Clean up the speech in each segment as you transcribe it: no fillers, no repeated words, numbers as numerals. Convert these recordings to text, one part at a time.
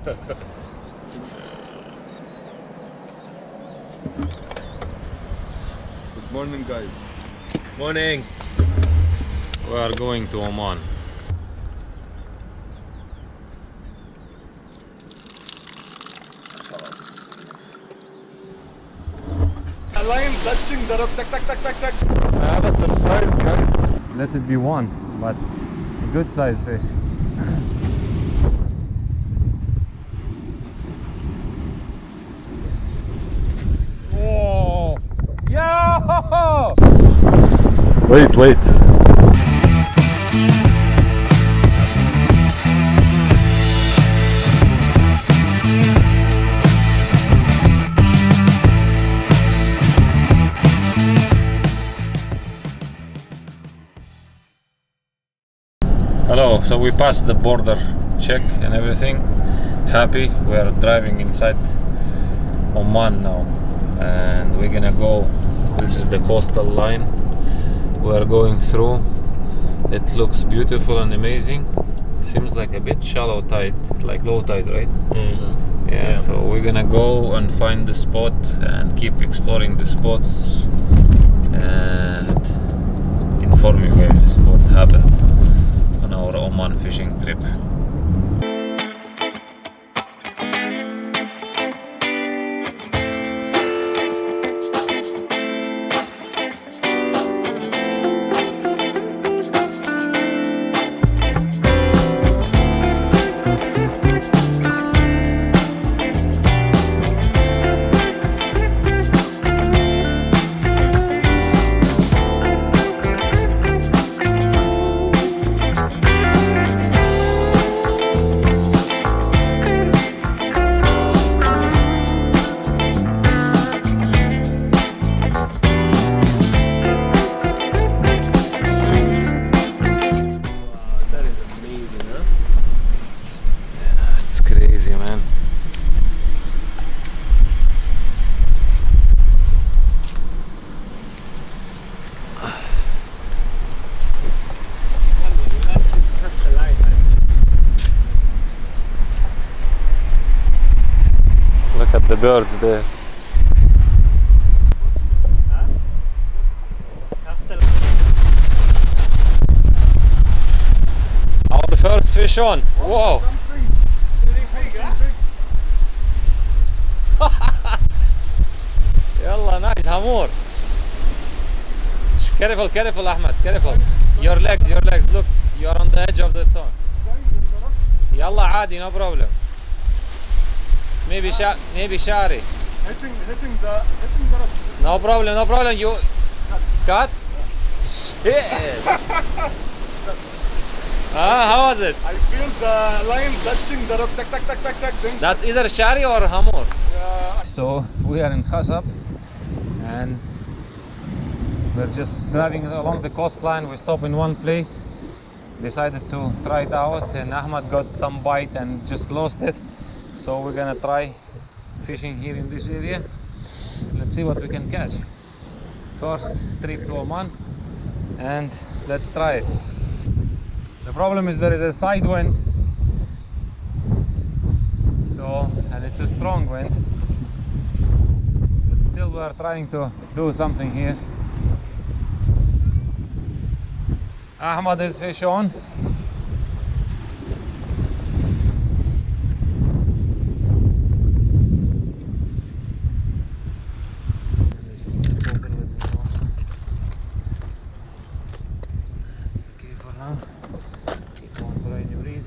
Good morning, guys. Morning. We are going to Oman. Line touching the rock. Tak, tak, tak, tak, tak. I have a surprise, guys. Let it be one, but a good size fish. Oh! Yo! Wait. Hello, so we passed the border check and everything. Happy. We are driving inside Oman now, and we're gonna go. This is the coastal line we are going through. It looks beautiful and amazing. Seems like a bit shallow tide, like low tide, right? Mm-hmm. Yeah, so we're gonna go and find the spot and keep exploring the spots and inform you guys what happened on our Oman fishing trip. It's crazy, man. Look at the birds there. Our first fish on. Whoa. Yalla, nice, Hamur. Careful, Ahmed, careful. Your legs, look, you're on the edge of the stone. Yalla, عادي, no problem. It's maybe shari. Hitting the rock. No problem, you cut? Shit. How was it? I feel the line touching the rock. Tak, tak, tak, tak, tak. Then That's either shari or Hamur. yeah. So we are in Khassab and we're just driving along the coastline. We stop in one place, decided to try it out, and Ahmad got some bite and just lost it. So we're gonna try fishing here in this area. Let's see what we can catch. First trip to Oman, and let's try it. The problem is there is a side wind, and it's a strong wind, but still we are trying to do something here. Ahmad is fish on. It's okay for now. Keep on trying to breathe.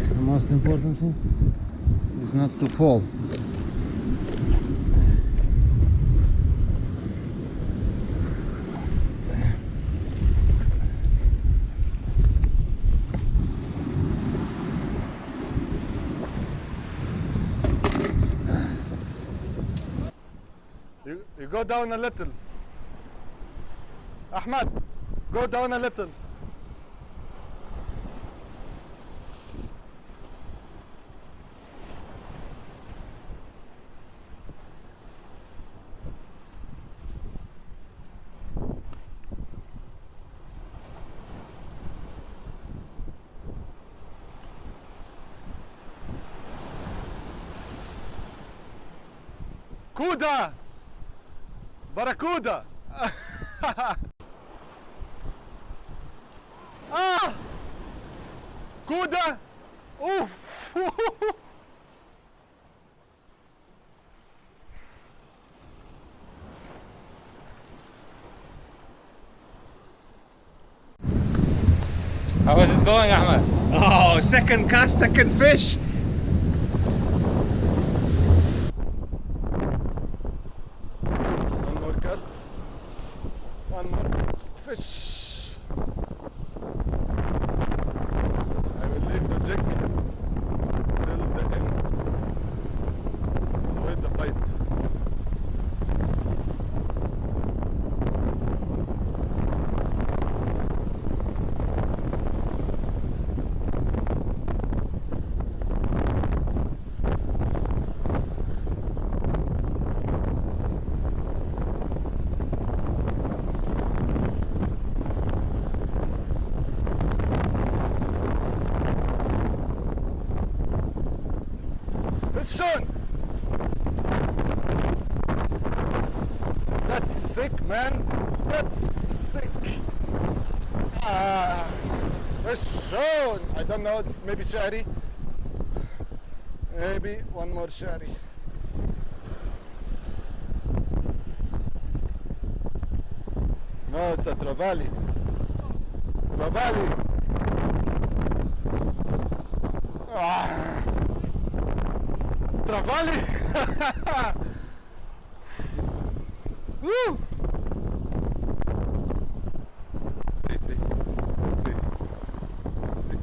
The most important thing is not to fall. You go down a little. Ahmad, go down a little. Barakuda! Barakuda! Ah! Kuda! Oof! How is it going, Ahmed? Oh, second cast, second fish. One more cast. One more fish. I will leave the jig till the end. Avoid the bite. It's on! That's sick, man. That's sick. Ah, it's on. I don't know. It's maybe shari. Maybe one more shari. No, it's a trevally. Trevally. Ah. Travali! Woo! See, see, see, see.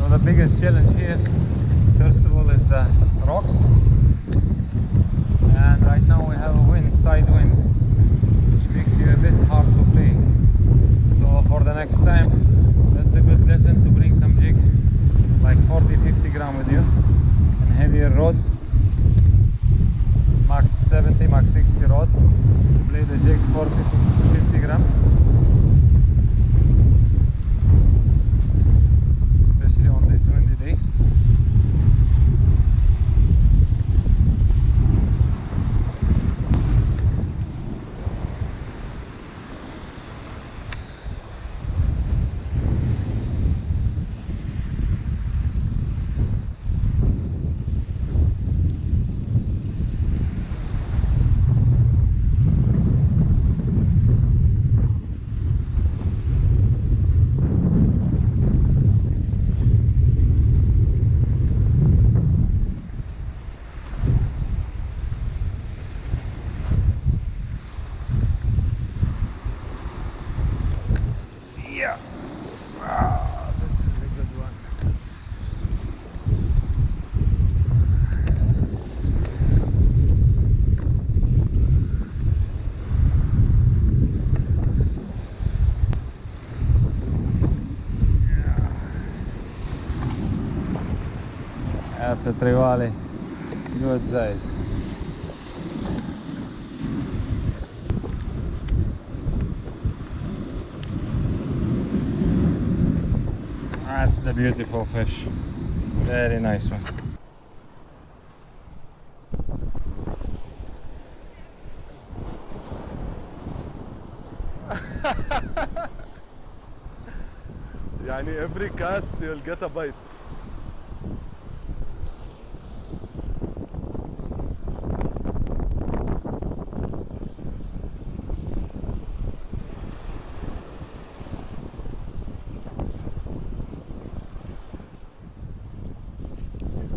The biggest challenge here, first of all, is the rocks, and right now we have a wind, side wind, which makes you a bit hard to play. So for the next time, that's a good lesson to bring some jigs like 40-50 gram with you, and heavier rod, max 70, max 60 rod, play the jigs 40-50 gram. On this windy day. Yeah. Wow, this is a good one. Yeah. That's a trevally. Good size. That's the beautiful fish. Very nice one. يعني every cast you'll get a bite.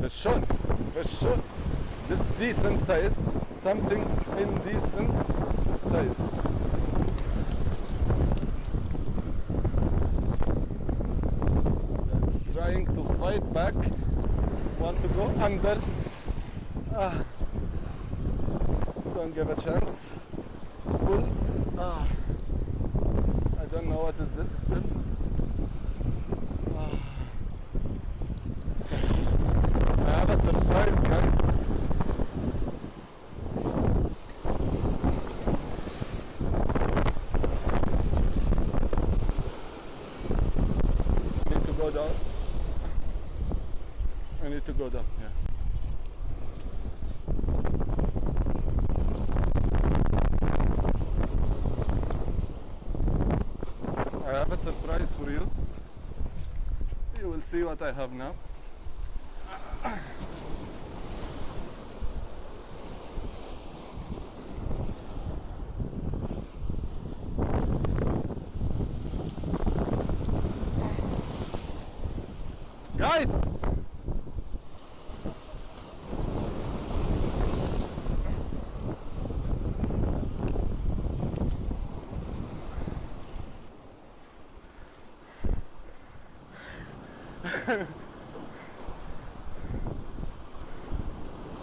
Fish on, fish on. This decent size, something indecent size. trying to fight back. Want to go under. Don't give a chance. Pull. I don't know what is this still. I have a surprise, guys. Need to go down. I need to go down, yeah. I have a surprise for you. You will see what I have now. Guys!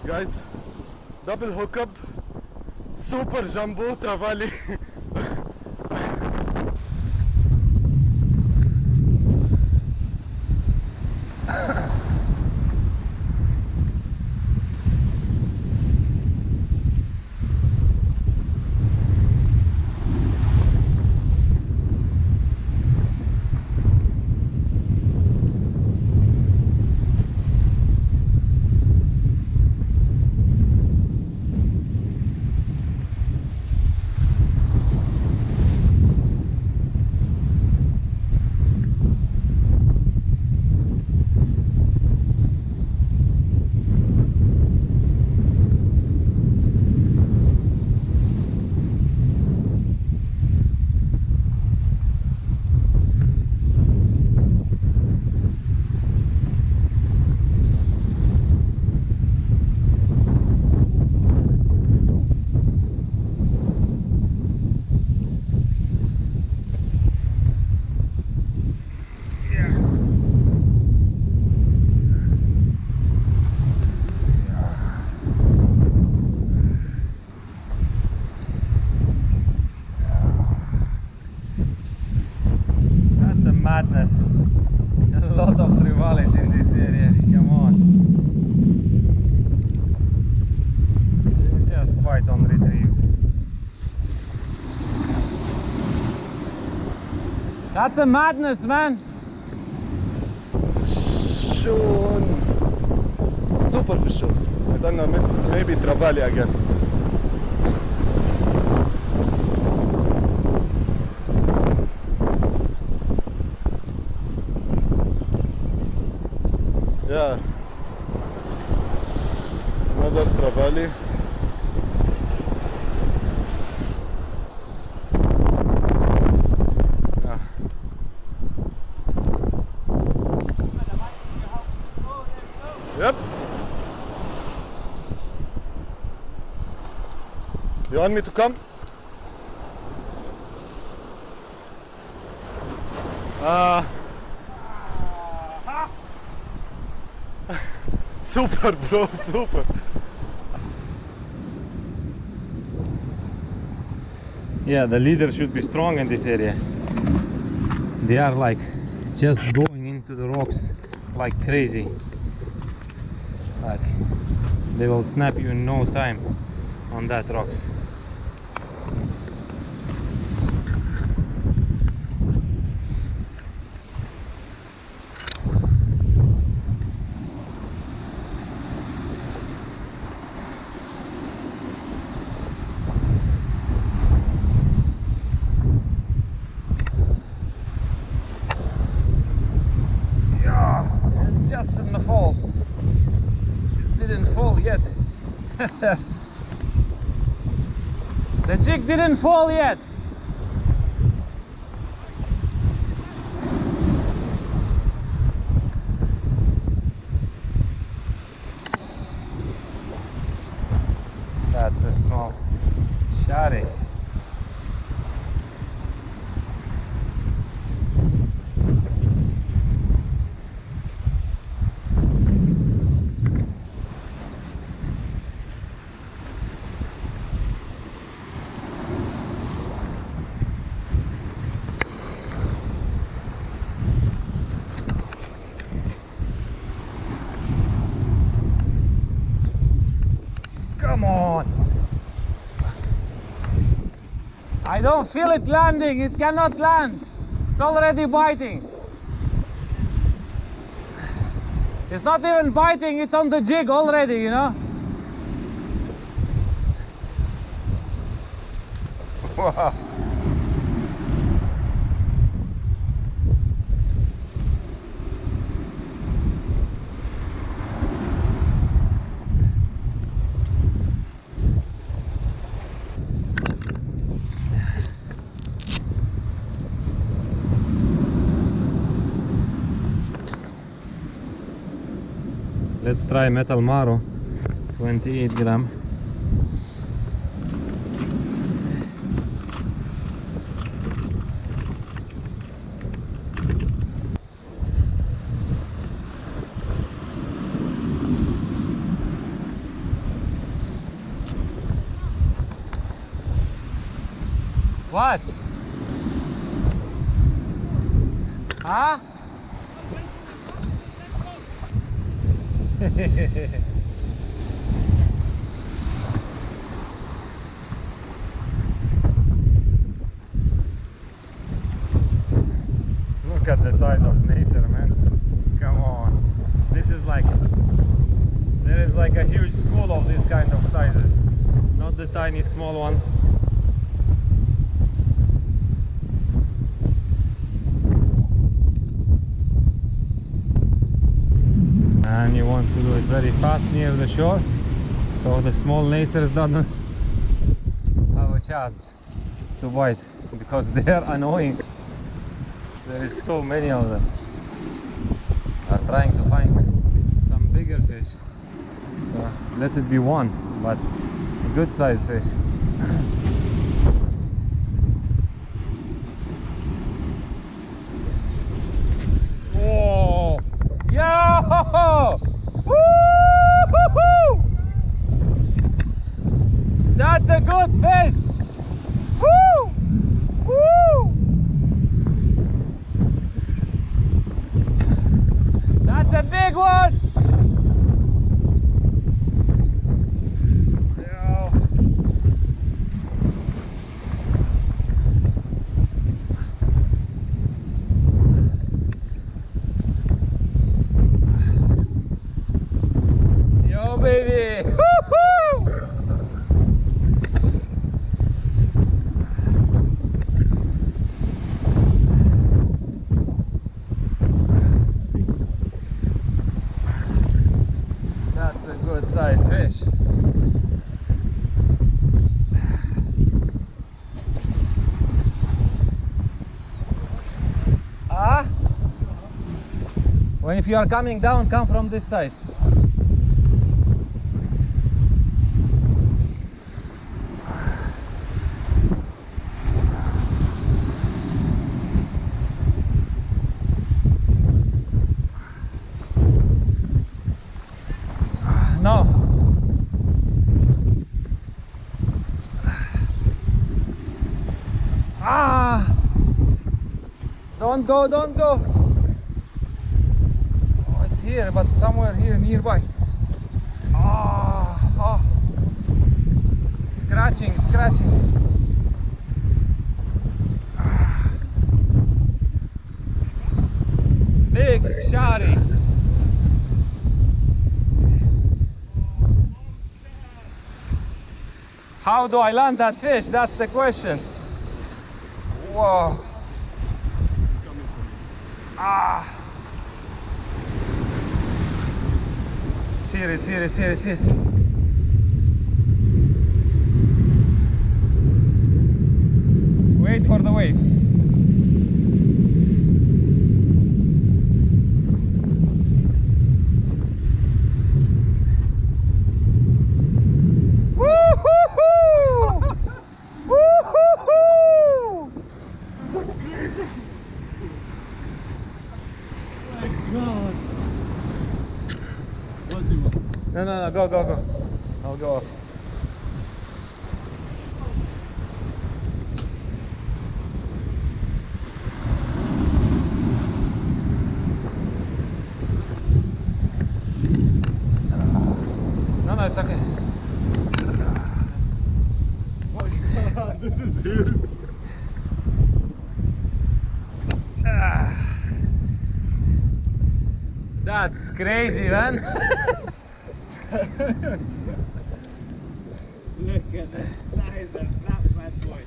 Guys, double hookup, super jumbo travali. Madness. A lot of trivalis in this area. Come on. It's just quite on retrieves. That's a madness, man. Shoon. Super fish shoot. I don't know, it's maybe travali again. Yeah, another travali. Yeah. Yep. You want me to come? Super, bro, super. Yeah, the leader should be strong in this area. They are like just going into the rocks like crazy. Like they will snap you in no time on that rocks. Just in the fall. It didn't fall yet. The jig didn't fall yet. That's a small shotty. Come on. I don't feel it landing. It cannot land. It's already biting. It's not even biting. It's on the jig already, you know. Wow. Let's try metal maro, 28 gram. What? Huh? Look at the size of Nacer, man. Come on. This is like, there is like a huge school of these kind of sizes. Not the tiny small ones. And you want to do it very fast near the shore, so the small nacers doesn't have a chance to bite, because they are annoying. There is so many of them. Are trying to find some bigger fish. So let it be one, but a good sized fish. Whoa! Yo! Woo-hoo-hoo! That's a good fish! Woo! Woo! That's a big one! Yo. Yo, baby! Woo-hoo! That's a good sized fish. Ah? When if you are coming down, come from this side. No. Ah! Don't go, don't go. Oh, it's here, but somewhere here nearby. Ah, oh. Scratching, scratching. Ah. Big shari. How do I land that fish? That's the question. Whoa. Ah. It's here, it's here, it's here, it's here. Wait for the wave. No, go, go, go. I'll go off. No, it's okay. This is huge. That's crazy, man. Look at the size of that bad boy.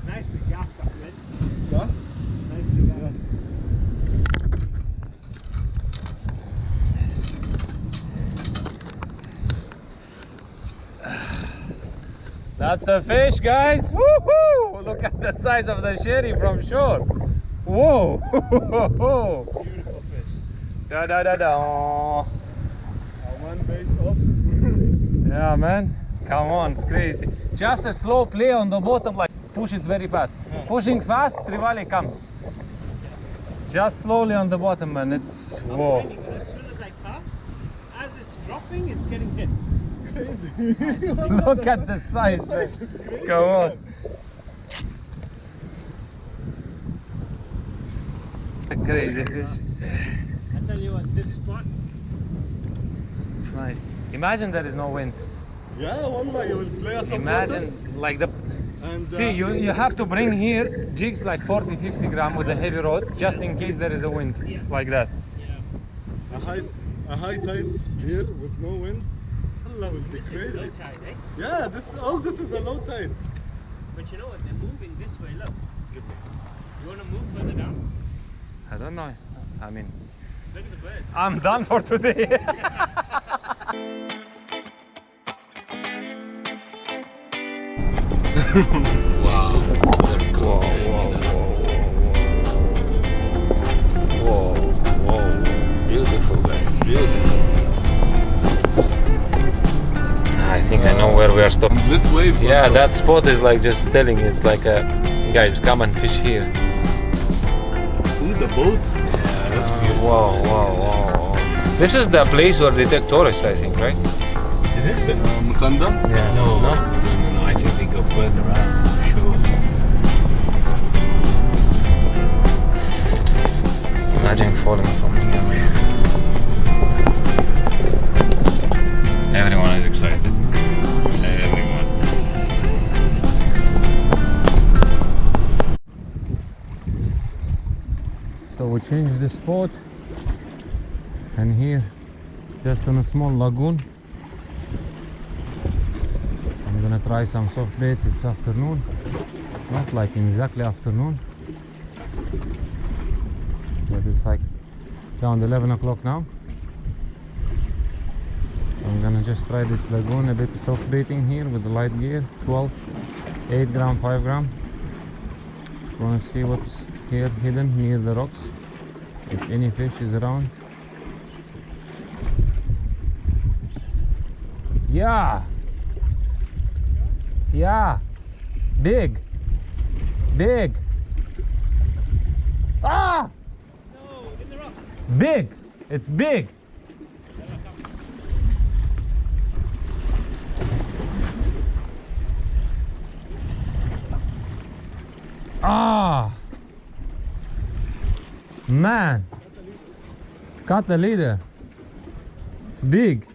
Nicely gaffed up, man. Yeah? Nicely gaffed. That's the fish, guys. Woohoo! Look at the size of the sherry from shore. Whoa! Beautiful fish. Da da da da. One base off. Yeah, man. Come on, it's crazy. Just a slow play on the bottom, like push it very fast. Pushing fast, trevally comes. Just slowly on the bottom, man. It's whoa. Finding that as soon as I cast, as it's dropping, it's getting hit. Crazy. Look at the size, man. Come on. Crazy fish. I tell you what, this spot, It's nice. Imagine there is no wind. Yeah, wallah, you will play at the Imagine like the. and See, you have to bring here jigs like 40-50 gram with a heavy rod, just in case there is a wind, like that. yeah, a high tide here with no wind. Allah will be this is crazy. low tide, eh? Yeah, all this is a low tide. But you know what, they're moving this way, look. You want to move further down? I don't know. I mean, Look at the birds. I'm done for today. Wow. Whoa, whoa, whoa. Beautiful, guys. Beautiful. I think I know where we are stopping. This wave. Yeah, also. that spot is like just telling it's like a guys, come and fish here. See the boats. Yeah, that's beautiful. Wow, wow, wow. This is the place where they take tourists, I think, right? Is this it? Musanda. Yeah. No. No? No, I think they go further out. Sure. Imagine falling from here. Everyone is excited. Everyone. So we changed the spot, and here, just on a small lagoon, I'm gonna try some soft baits. It's afternoon, not like exactly afternoon, but it's like around 11 o'clock now. So I'm gonna just try this lagoon, a bit of soft baiting here with the light gear, 12, 8 gram, 5 gram. Just wanna see what's here hidden near the rocks, if any fish is around. Yeah, big, ah, No, in the rocks. big, it's big. Ah, man, cut the leader. It's big.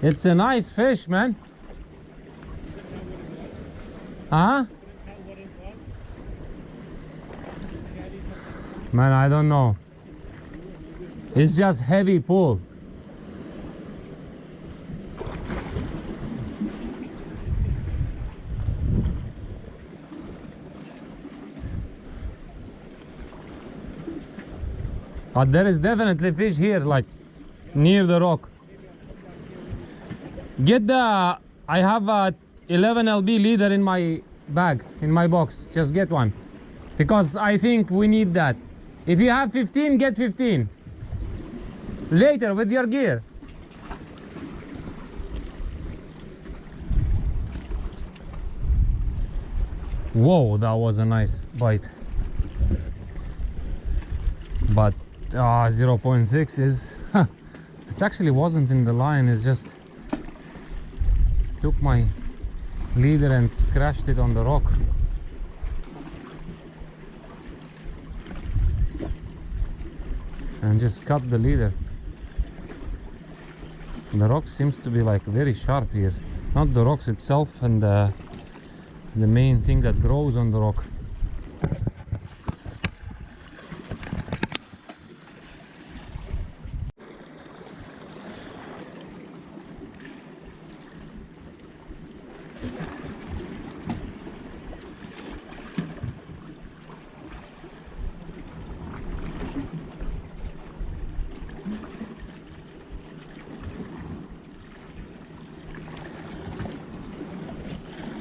It's a nice fish, man. Huh? Man, I don't know. It's just heavy pull. But there is definitely fish here, like near the rock. Get the, I have a 11 lb leader in my bag, in my box. Just get one, because I think we need that. If you have 15, get 15. Later with your gear. Whoa, that was a nice bite. But 0.6 is, it actually wasn't in the line, it's just took my leader and scratched it on the rock. And just cut the leader. The rock seems to be like very sharp here. Not the rocks itself and the main thing that grows on the rock.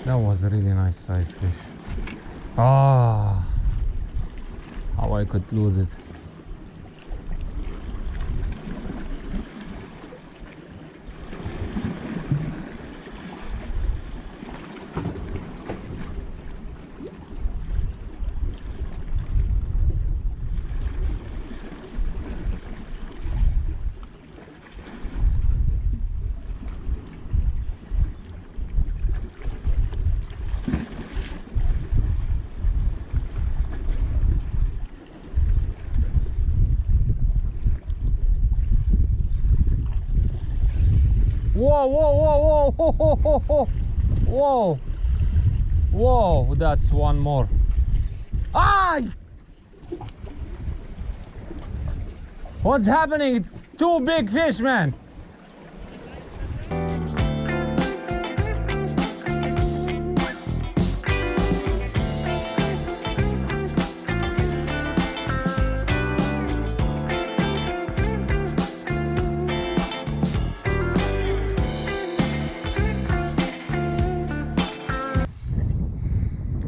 That was a really nice size fish. Ah, how I could lose it. Whoa, whoa, whoa, whoa, whoa, whoa, whoa, whoa, whoa, that's one more. Ah! What's happening? It's two big fish, man.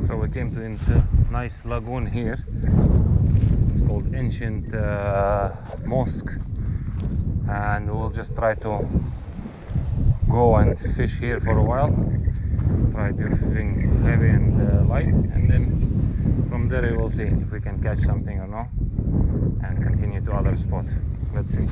So we came to a nice lagoon here. It's called Ancient Mosque, and we'll just try to go and fish here for a while. Try to fishing heavy and light, and then from there we will see if we can catch something or not, and continue to other spot. Let's see.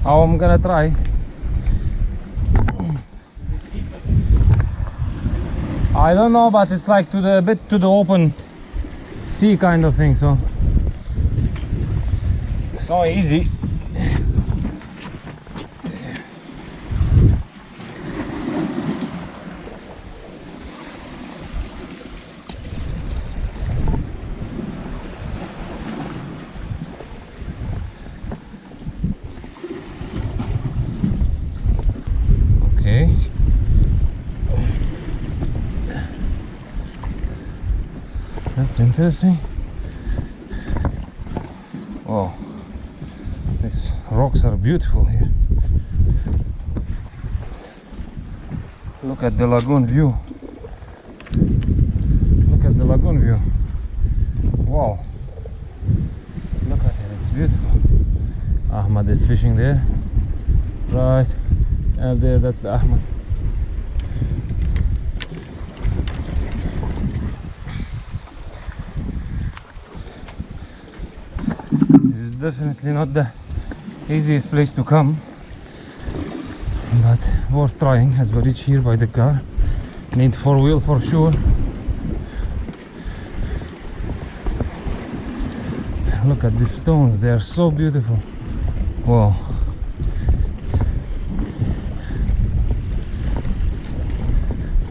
Oh, I'm gonna try. I don't know, but it's like a bit to the open sea kind of thing, so easy. That's interesting. Wow, these rocks are beautiful here. Look at the lagoon view. Look at the lagoon view. Wow, look at it, it's beautiful. Ahmad is fishing there. Right up there, that's the Ahmad. Definitely not the easiest place to come, but worth trying as we reach here by the car. Need 4-wheel for sure. Look at these stones, they are so beautiful. Wow.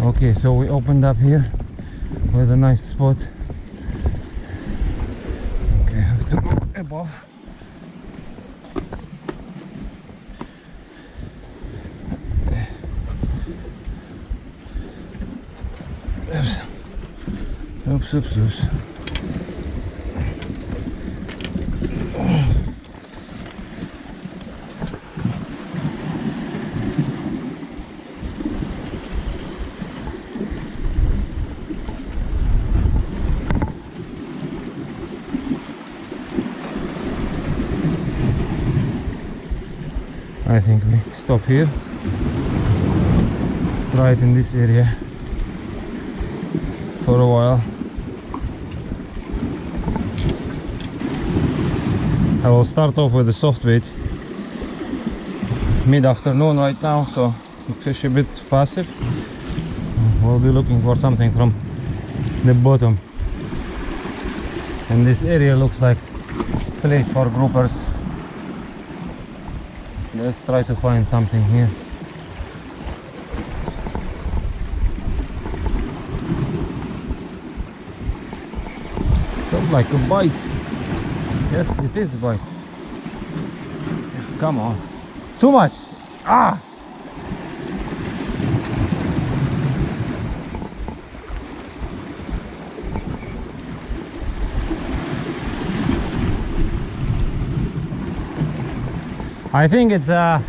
Okay, so we opened up here with a nice spot. Okay, I have to go above. Oops. I think we stop here, right in this area for a while. I will start off with the soft bait. Mid-afternoon right now, so fish a bit passive. We'll be looking for something from the bottom. And this area looks like place for groupers. Let's try to find something here. Looks like a bite. Yes, it is a bite. Come on. Too much. Ah! I think it's a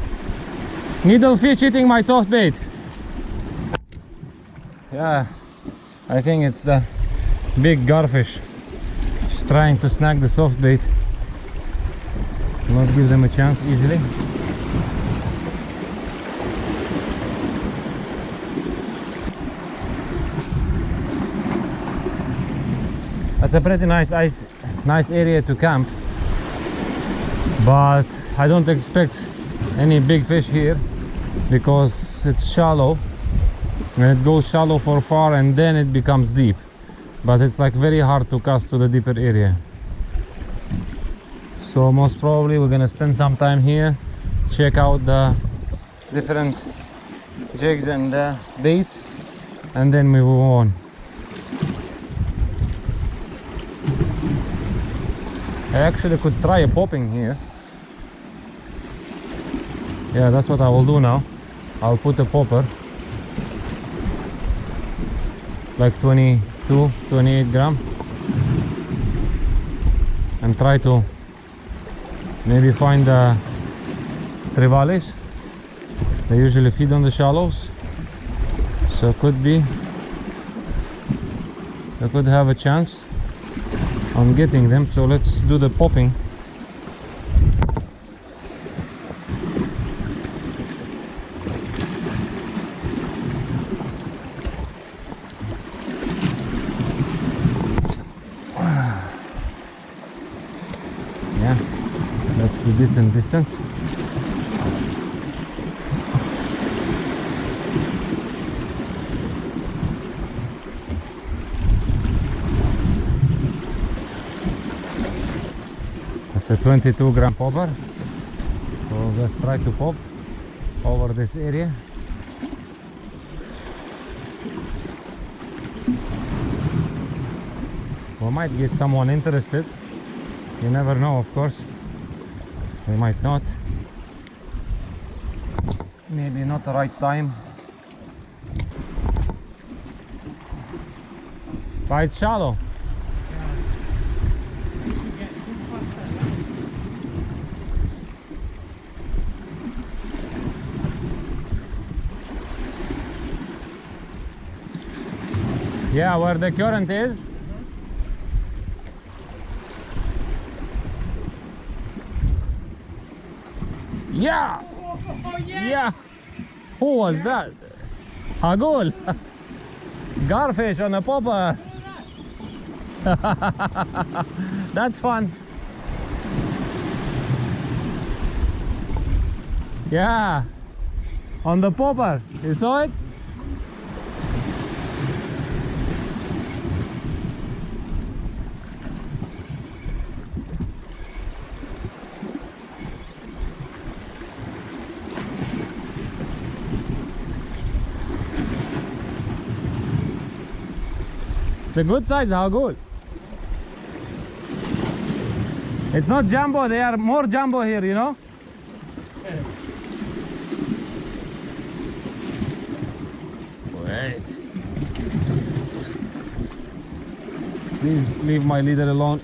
needlefish eating my soft bait. Yeah, I think it's the big garfish. Just trying to snag the soft bait. Not give them a chance easily. That's a pretty nice area to camp. But I don't expect any big fish here because it's shallow and it goes shallow for far and then it becomes deep, but it's like very hard to cast to the deeper area. So most probably we're gonna spend some time here, check out the different jigs and baits, and then we move on. I actually could try a popping here. Yeah, that's what I will do now. I'll put a popper, like 22, 28 gram, and try to maybe find the trevallies. They usually feed on the shallows, so could be I could have a chance on getting them. So let's do the popping. Yeah, that's the decent distance. It's a 22 gram popper. So let's try to pop over this area. We might get someone interested. You never know, of course. We might not. Maybe not the right time. But it's shallow. Yeah, where the current is. Yeah! Yeah! Who was that? Hagul! Garfish on a popper! That's fun! Yeah! On the popper! You saw it? It's a good size hagul. It's not jumbo, they are more jumbo here, you know? Wait. Please leave my leader alone.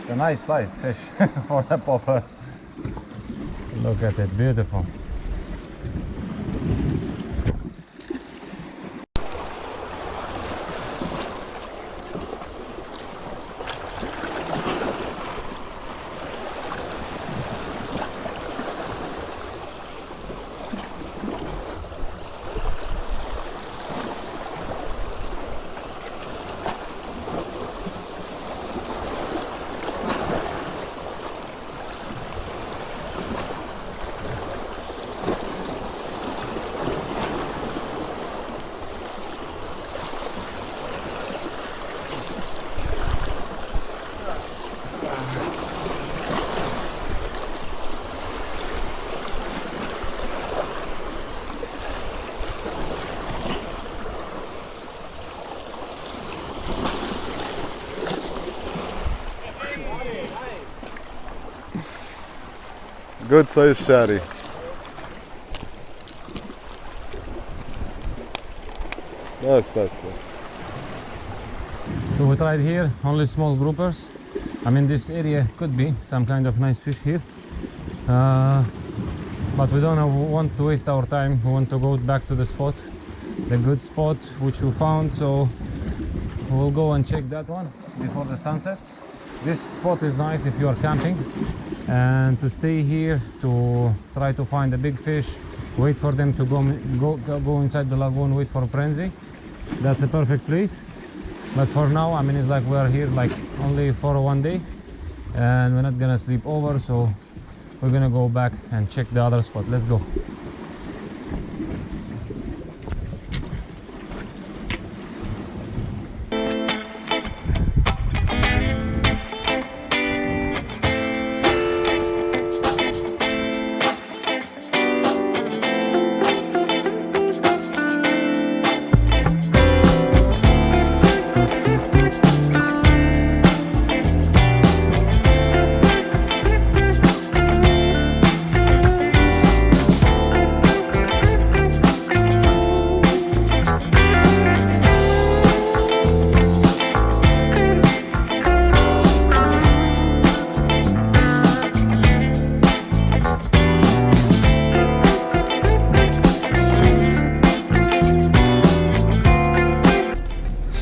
A nice size fish for the popper. Look at it, beautiful. good size shari. بس بس بس. So we tried here only small groupers. I mean, this area could be some kind of nice fish here, but we don't want to waste our time. We want to go back to the spot, the good spot which we found, so we'll go and check that one before the sunset. This spot is nice if you are camping, and to stay here to try to find a big fish, wait for them to go inside the lagoon, wait for a frenzy. That's a perfect place. But for now, I mean, it's like we are here like only for one day, and we're not gonna sleep over, so we're gonna go back and check the other spot. Let's go.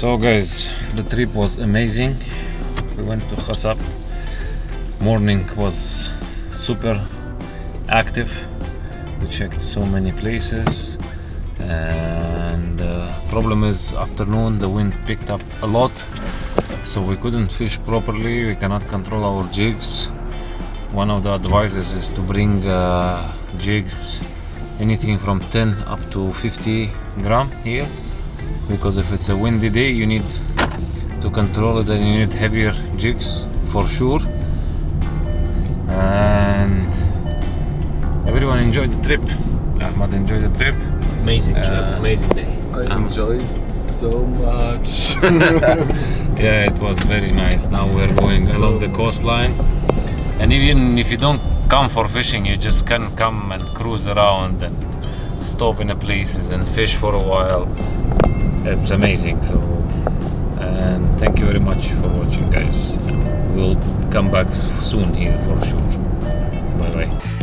So guys, the trip was amazing. We went to Khassab. Morning was super active. We checked so many places, and problem is afternoon the wind picked up a lot, so we couldn't fish properly. We cannot control our jigs. One of the advices is to bring jigs anything from 10 up to 50 gram here, because if it's a windy day you need to control it and you need heavier jigs for sure. And everyone enjoyed the trip. Ahmad enjoyed the trip. Amazing trip, amazing day. I enjoyed so much. Yeah, it was very nice. Now we're going along the coastline, and even if you don't come for fishing, you just can come and cruise around and stop in the places and fish for a while. It's amazing. So, and thank you very much for watching, guys. We'll come back soon here for sure. Bye bye.